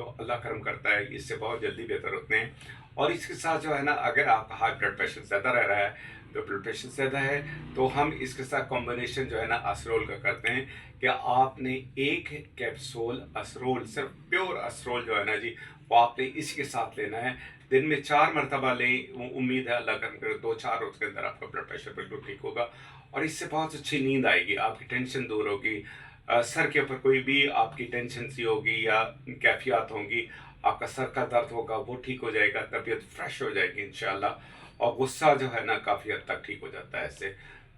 तो अल्लाह करम करता है, इससे बहुत जल्दी बेहतर होते हैं। और इसके साथ जो है ना, अगर आपका हाई ब्लड प्रेशर ज़्यादा रह रहा है, तो ब्लड प्रेशर ज़्यादा है, तो हम इसके साथ कॉम्बिनेशन जो है ना असरोल का करते हैं कि आपने एक कैप्सूल असरोल, सिर्फ प्योर असरोल जो है ना जी, वो आपने इसके साथ लेना है। दिन में 4 मरतबा लें, उम्मीद है अल्लाह करम करे 2-4 रोज़ के अंदर आपका ब्लड प्रेशर बिल्कुल ठीक होगा और इससे बहुत अच्छी नींद आएगी, आपकी टेंशन दूर होगी। सर के ऊपर कोई भी आपकी टेंशन सी होगी या कैफियत होंगी, आपका सर का दर्द होगा वो ठीक हो जाएगा, तबीयत फ्रेश हो जाएगी इंशाल्लाह। और गुस्सा जो है ना काफ़ी हद तक ठीक हो जाता है इससे।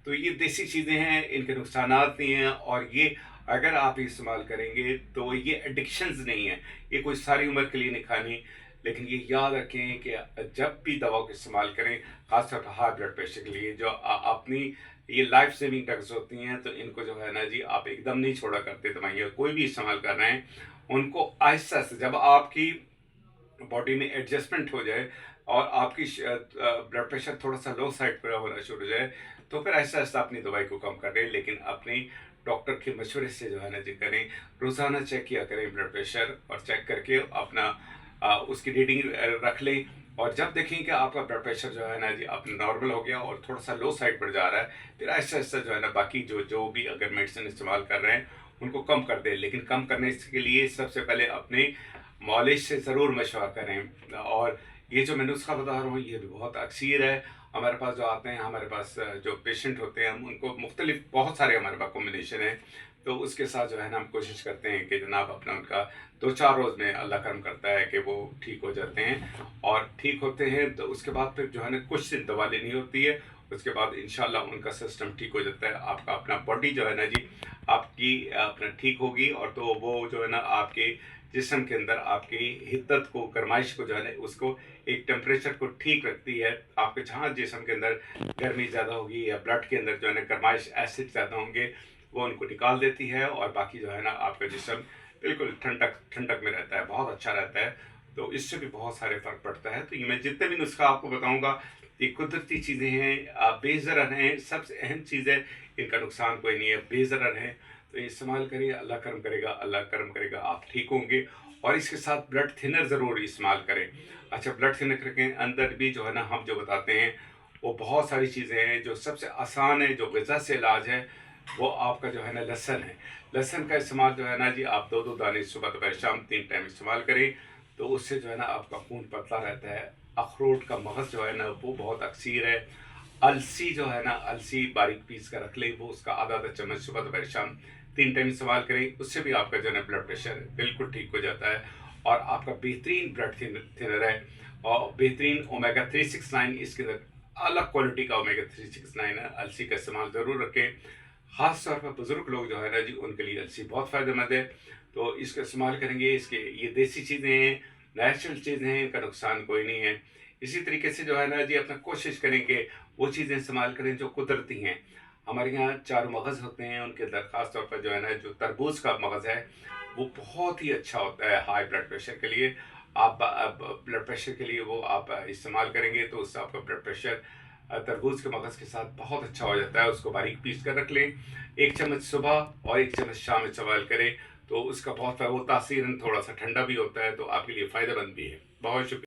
तो ये देसी चीज़ें हैं, इनके नुकसानात नहीं हैं और ये अगर आप इस्तेमाल करेंगे तो ये एडिक्शंस नहीं है, ये कोई सारी उम्र के लिए नहीं खानी। लेकिन ये याद रखें कि जब भी दवाओं का इस्तेमाल करें, खासतौर पर हाई ब्लड प्रेशर के लिए जो अपनी ये लाइफ सेविंग ड्रग्स होती हैं, तो इनको जो है ना जी आप एकदम नहीं छोड़ा करते दवाइयाँ, कोई भी इस्तेमाल कर रहे हैं उनको आहिस्ता आहिस्ता, जब आपकी बॉडी में एडजस्टमेंट हो जाए और आपकी ब्लड प्रेशर थोड़ा सा लो साइड पर होना शुरू हो जाए, तो फिर आहिस्ता आहिस्ता अपनी दवाई को कम करें। लेकिन अपनी डॉक्टर के मशवरे से जो है ना जी करें, रोज़ाना चेक किया करें ब्लड प्रेशर, और चेक करके अपना उसकी रीडिंग रख लें। और जब देखें कि आपका ब्लड प्रेशर जो है ना जी अपना नॉर्मल हो गया और थोड़ा सा लो साइड पर जा रहा है, फिर आहिस्ता आहिस्ता जो है ना बाकी जो भी अगर मेडिसिन इस्तेमाल कर रहे हैं उनको कम कर दें। लेकिन कम करने के लिए सबसे पहले अपने मॉलिश से ज़रूर मशवरा करें। और ये जो मैं नुस्खा बता रहा हूँ ये भी बहुत अक्सर है, हमारे पास जो आते हैं, हमारे पास जो पेशेंट होते हैं, हम उनको मुख्तलिफ बहुत सारे हमारे पास कॉम्बिनेशन है, तो उसके साथ जो है ना हम कोशिश करते हैं कि जनाब अपना उनका 2-4 रोज़ में अल्लाह करम करता है कि वो ठीक हो जाते हैं। और ठीक होते हैं तो उसके बाद फिर जो है ना कुछ दिन दवा लेनी होती है, उसके बाद इंशाल्लाह उनका सिस्टम ठीक हो जाता है। आपका अपना बॉडी जो है ना जी आपकी अपना ठीक होगी, और तो वो जो है ना आपके जिस्म के अंदर आपकी हिद्दत को, गरमाइश को जो है ना उसको एक टेम्परेचर को ठीक रखती है। आपके जहाँ जिस्म के अंदर गर्मी ज़्यादा होगी या ब्लड के अंदर जो है ना गरमाइश, एसिड ज़्यादा होंगे, वो उनको निकाल देती है और बाकी जो है ना आपका जिस्म बिल्कुल ठंडक ठंडक में रहता है, बहुत अच्छा रहता है। तो इससे भी बहुत सारे फ़र्क पड़ता है। तो ये मैं जितने भी नुस्खा आपको बताऊँगा ये कुदरती चीज़ें हैं, आप बेज़रर हैं, सबसे अहम चीज़ है, इनका नुकसान कोई नहीं है, बेज़रर हैं। तो ये इस्तेमाल करिए, अल्लाह करम करेगा, अल्लाह करम करेगा, आप ठीक होंगे। और इसके साथ ब्लड थिनर ज़रूर इस्तेमाल करें। अच्छा, ब्लड थिनर के अंदर भी जो है ना हम जो बताते हैं वो बहुत सारी चीज़ें हैं। जो सबसे आसान है, जो ग़िज़ा से इलाज है, वो आपका जो है ना लहसुन है। लहसुन का इस्तेमाल जो है ना जी आप 2-2 दाने सुबह दोपहर शाम 3 टाइम इस्तेमाल करें, तो उससे जो है ना आपका खून पतला रहता है। अखरोट का मगज़ जो है ना वो बहुत अक्सर है। अलसी जो है ना, अलसी बारीक पीस कर रख लें, वो उसका आधा चम्मच सुबह दोपहर शाम 3 टाइम इस्तेमाल करें, उससे भी आपका जो है ना ब्लड प्रेशर बिल्कुल ठीक हो जाता है। और आपका बेहतरीन ब्लड थिनर है और बेहतरीन ओमेगा 369, इसके अंदर अलग क्वालिटी का ओमेगा 369 है। अलसी का इस्तेमाल ज़रूर रखें, ख़ास तौर पर बुज़ुर्ग लोग जो है ना जी उनके लिए अलसी बहुत फ़ायदेमंद है। तो इसका इस्तेमाल करेंगे, इसके ये देसी चीज़ें हैं, नेचुरल चीज़ें हैं, इनका नुकसान कोई नहीं है। इसी तरीके से जो है ना जी अपना कोशिश करें कि वो चीज़ें इस्तेमाल करें जो कुदरती हैं। हमारे यहाँ चारों मगज़ होते हैं, उनके अंदर ख़ास तौर पर जो है ना जो तरबूज का मगज़ है वो बहुत ही अच्छा होता है हाई ब्लड प्रेशर के लिए। आप ब्लड प्रेशर के लिए वो आप इस्तेमाल करेंगे तो उससे आपका ब्लड प्रेशर तरबूज के मगज़ के साथ बहुत अच्छा हो जाता है। उसको बारीक पीस कर रख लें, 1 चम्मच सुबह और 1 चम्मच शाम में इस्तेमाल करें, तो उसका बहुत वो तासीरन थोड़ा सा ठंडा भी होता है, तो आपके लिए फ़ायदेमंद भी है। बहुत शुक्रिया।